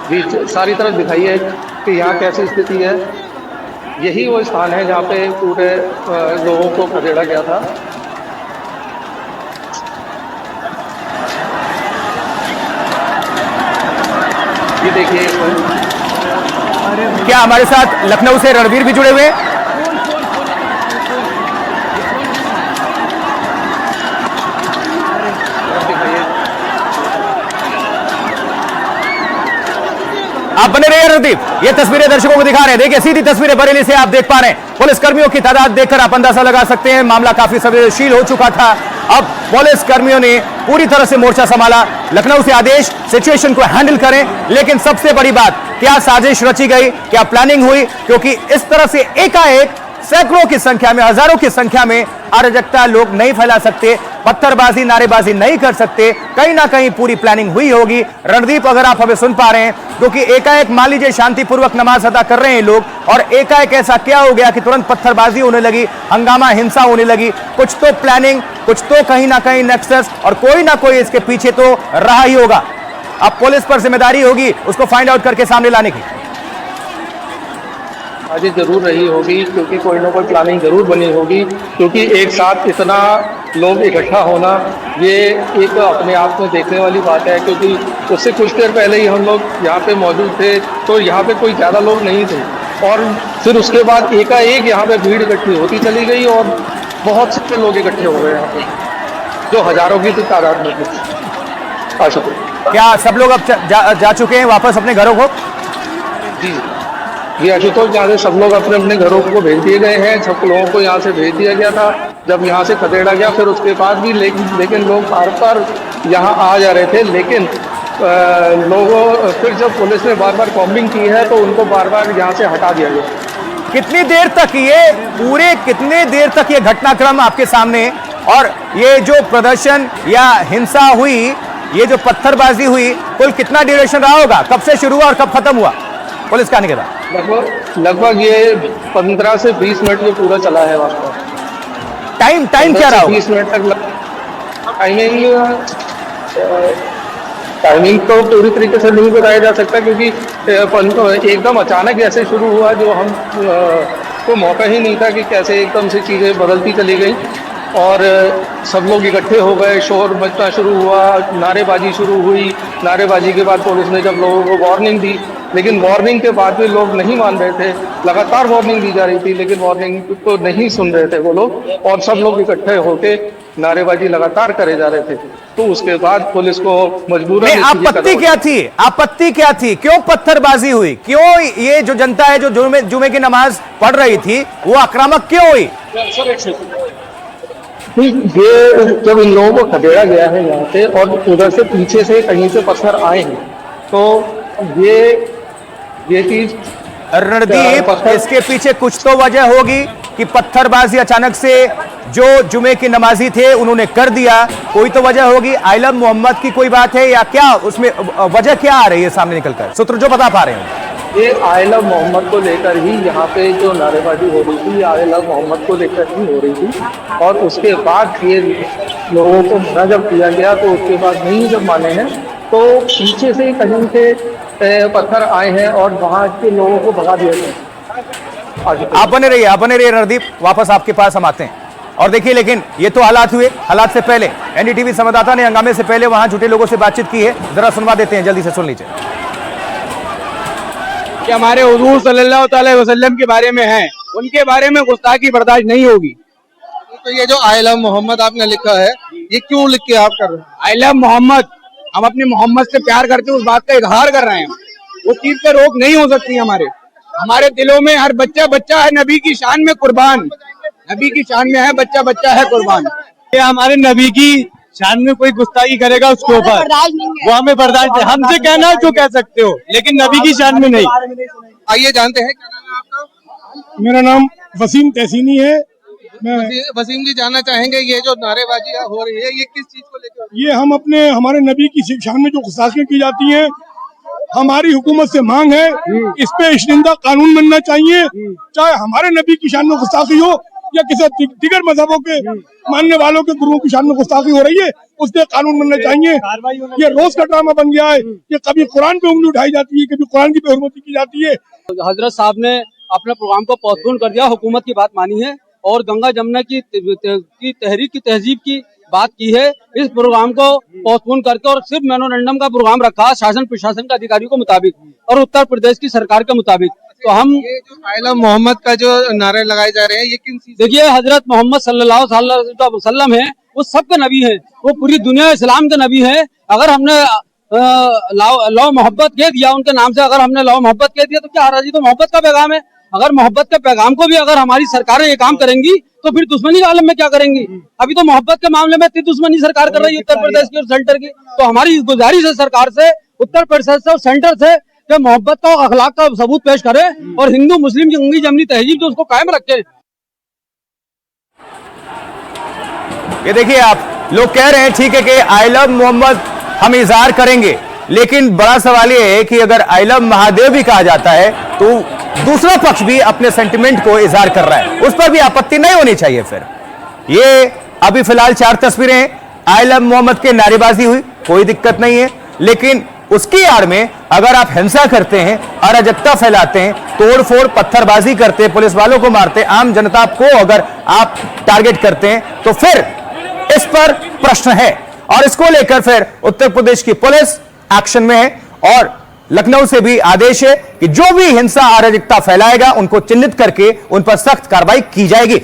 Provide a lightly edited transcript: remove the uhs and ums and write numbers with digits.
भी सारी तरफ दिखाई है कि यहाँ कैसी स्थिति है। यही वो स्थान है जहाँ पे पूरे लोगों को खदेड़ा गया था। ये देखिए, क्या हमारे साथ लखनऊ से रणवीर भी जुड़े हुए हैं? आप बने रहिए रणदीप, ये तस्वीरें दर्शकों को दिखा रहे हैं। देखिए सीधी तस्वीरें बरेली से आप देख पा रहे हैं। पुलिस कर्मियों की तादाद देखकर आप अंदाजा लगा सकते हैं मामला काफी संवेदनशील हो चुका था। अब पुलिस कर्मियों ने पूरी तरह से मोर्चा संभाला। लखनऊ से आदेश सिचुएशन को हैंडल करें, लेकिन सबसे बड़ी बात, क्या साजिश रची गई, क्या प्लानिंग हुई? क्योंकि इस तरह से एकाएक सैकड़ों की संख्या में, हजारों की संख्या में अराजकता लोग नहीं फैला सकते, पत्थरबाजी, नारेबाजी नहीं कर सकते। कहीं ना कहीं पूरी प्लानिंग हुई होगी। रणदीप, अगर आप हमें सुन पा रहे हैं, क्योंकि एकाएक मान लीजिए शांतिपूर्वक नमाज अदा कर रहे हैं लोग, और एकाएक ऐसा क्या हो गया कि तुरंत पत्थरबाजी होने लगी, हंगामा, हिंसा होने लगी। कुछ तो प्लानिंग, कुछ तो कहीं ना कहीं नेक्सस, और कोई ना कोई इसके पीछे तो रहा ही होगा। अब पुलिस पर जिम्मेदारी होगी उसको फाइंड आउट करके सामने लाने की। आज जरूर रही होगी, क्योंकि कोई ना कोई प्लानिंग जरूर बनी होगी। क्योंकि एक साथ इतना लोग इकट्ठा होना, ये एक अपने आप में देखने वाली बात है। क्योंकि उससे कुछ देर पहले ही हम लोग यहाँ पे मौजूद थे, तो यहाँ पे कोई ज़्यादा लोग नहीं थे, और फिर उसके बाद एकाएक यहाँ पे भीड़ इकट्ठी होती चली गई और बहुत से लोग इकट्ठे हो गए यहाँ पे, जो हजारों की तादाद में थे। क्या सब लोग अब जा चुके हैं वापस अपने घरों को? जी आशुतोष, यहाँ से सब लोग अपने अपने घरों को भेज दिए गए हैं। सब लोगों को यहाँ से भेज दिया गया था जब यहाँ से खदेड़ा गया। फिर उसके बाद भी लेकिन लोग बार बार यहाँ आ जा रहे थे, लेकिन लोगों फिर जब पुलिस ने बार बार कॉम्बिंग की है तो उनको बार बार यहाँ से हटा दिया गया। कितनी देर तक ये घटनाक्रम आपके सामने, और ये जो प्रदर्शन या हिंसा हुई, ये जो पत्थरबाजी हुई, कुल कितना ड्यूरेशन रहा होगा? कब से शुरू हुआ और कब खत्म हुआ पुलिस का आने के बाद? लगभग ये 15 से 20 मिनट में पूरा चला है वास्तव। टाइम क्या रहा? 20 मिनट तक टाइमिंग तो पूरी तरीके से नहीं बताया जा सकता, क्योंकि एकदम अचानक ऐसे शुरू हुआ, जो हम को मौका ही नहीं था कि कैसे एकदम से चीज़ें बदलती चली गई और सब लोग इकट्ठे हो गए। शोर मचना शुरू हुआ, नारेबाजी शुरू हुई। नारेबाजी के बाद पुलिस ने जब लोगों को वार्निंग दी, लेकिन वार्निंग के बाद भी लोग नहीं मान रहे थे। लगातार वार्निंग दी जा रही थी, लेकिन वार्निंग को नहीं सुन रहे थे वो लोग, और सब लोग इकट्ठे होके नारेबाजी लगातार करे जा रहे थे। तो उसके बाद पुलिस को मजबूरन आपत्ति क्या थी? क्यों पत्थरबाजी हुई? क्यों ये जो जनता है जो जुमे की नमाज पढ़ रही थी, वो आक्रामक क्यों हुई? ये जब इन लोगों को खदेड़ा गया है यहाँ से, और उधर से पीछे से कहीं से पत्थर आए हैं, तो ये चीज रणदीप, इसके पीछे कुछ तो वजह होगी कि पत्थरबाजी अचानक से जो जुमे के नमाजी थे उन्होंने कर दिया। कोई तो वजह होगी। आइलम मोहम्मद की कोई बात है या क्या? उसमें वजह क्या आ रही है सामने निकलकर, सूत्र जो बता पा रहे हैं? ये आइलम मोहम्मद को लेकर ही यहाँ पे जो नारेबाजी हो रही थी, आइलम मोहम्मद को लेकर ही हो रही थी। और उसके बाद ये लोगों को मना जब किया गया, तो उसके बाद नहीं जब माने हैं, तो पीछे से कहीं से पत्थर आए हैं और वहाँ के लोगों को भगा दिया गया। आप बने रहिए रणदीप, वापस आपके पास हम आते हैं। और देखिए, लेकिन ये तो हालात हुए, हालात से पहले एनडीटीवी संवाददाता ने हंगामे से पहले वहां जुटे लोगों से बातचीत की है, जरा सुनवा देते हैं, जल्दी से सुन लीजिए। कि हमारे हुजूर सल्लल्लाहु अलैहि वसल्लम के बारे में है, उनके बारे में गुस्ताखी बर्दाश्त नहीं होगी। तो ये जो आइलम मोहम्मद आपने लिखा है, ये क्यों लिख के आप कर रहे हैं? आइलम मोहम्मद, हम अपने मोहम्मद से प्यार करते हैं, उस बात का इजहार कर रहे हैं। उस चीज पे रोक नहीं हो सकती। हमारे दिलों में हर बच्चा है नबी की शान में कुर्बान। नबी की शान में है बच्चा है कुर्बान। ये हमारे नबी की शान में कोई गुस्ताखी करेगा उसके ऊपर वो हमें बर्दाश्त है। हमसे कहना जो कह सकते हो, लेकिन नबी की शान में नहीं। आइए जानते हैं, क्या नाम है आपका? मेरा नाम वसीम तहसीनी है। वसीम जी, जानना चाहेंगे ये जो नारेबाजी हो रही है, ये किस चीज को लेकर? ये हम हमारे नबी की शान में जो गुस्ताखियां की जाती हैं, हमारी हुकूमत से मांग है इस पे इश्तिंदा कानून बनना चाहिए। चाहे हमारे नबी की शान में गुस्ताखी हो या किसी दिगर मजहबों के मानने वालों के गुरुओं की शान में गुस्ताखी हो रही है, उसके कानून बनने चाहिए। ये रोज का ड्रामा बन गया है कि कभी कुरान पे उंगली उठाई जाती है, कभी कुरान की बेहुरमती की जाती है। हजरत साहब ने अपने प्रोग्राम को पोस्टपोन कर दिया, हुकूमत की बात मानी है और गंगा जमुना की तहरीक की तहजीब की बात की है। इस प्रोग्राम को पोस्टपोन करके और सिर्फ मेमोरेंडम का प्रोग्राम रखा शासन प्रशासन के अधिकारियों के मुताबिक और उत्तर प्रदेश की सरकार के मुताबिक। तो हम ये जो आई लव मोहम्मद का जो नारे लगाए जा रहे हैं, ये किन चीज? देखिए, हजरत मोहम्मद सल्लल्लाहु अलैहि वसल्लम है, वो सबके नबी है, वो पूरी दुनिया इस्लाम के नबी है। अगर हमने लव मोहब्बत कह दिया उनके नाम से, अगर हमने लव मोहब्बत कह दिया तो क्या हराजी? तो मोहब्बत का पैगाम है। अगर मोहब्बत के पैगाम को भी अगर हमारी सरकारें ये काम करेंगी तो फिर दुश्मनी के आलम में क्या करेंगी? अभी तो मोहब्बत के मामले में इतनी दुश्मनी सरकार कर रही है उत्तर प्रदेश की और सेंटर की। तो हमारी गुजारिश है सरकार से, उत्तर प्रदेश से और सेंटर से कि मोहब्बत का और अखलाक का सबूत पेश करे और हिंदू मुस्लिम की गंगी जमनी तहजीब जो उसको कायम रखे। ये देखिए, आप लोग कह रहे हैं ठीक है कि आई लव मोहम्मद हम इजहार करेंगे, लेकिन बड़ा सवाल ये है कि अगर आई लव महादेव भी कहा जाता है तो दूसरा पक्ष भी अपने सेंटिमेंट को इजहार कर रहा है, उस पर भी आपत्ति नहीं होनी चाहिए। फिर ये अभी फिलहाल 4 तस्वीरें आई लव मोहम्मद के नारेबाजी हुई, कोई दिक्कत नहीं है, लेकिन उसकी आड़ में अगर आप हिंसा करते हैं, अराजकता फैलाते हैं, तोड़फोड़ पत्थरबाजी करते हैं, पुलिस वालों को मारते हैं, आम जनता को अगर आप टारगेट करते हैं तो फिर इस पर प्रश्न है। और इसको लेकर फिर उत्तर प्रदेश की पुलिस एक्शन में है और लखनऊ से भी आदेश है कि जो भी हिंसा अराजकता फैलाएगा उनको चिन्हित करके उन पर सख्त कार्रवाई की जाएगी।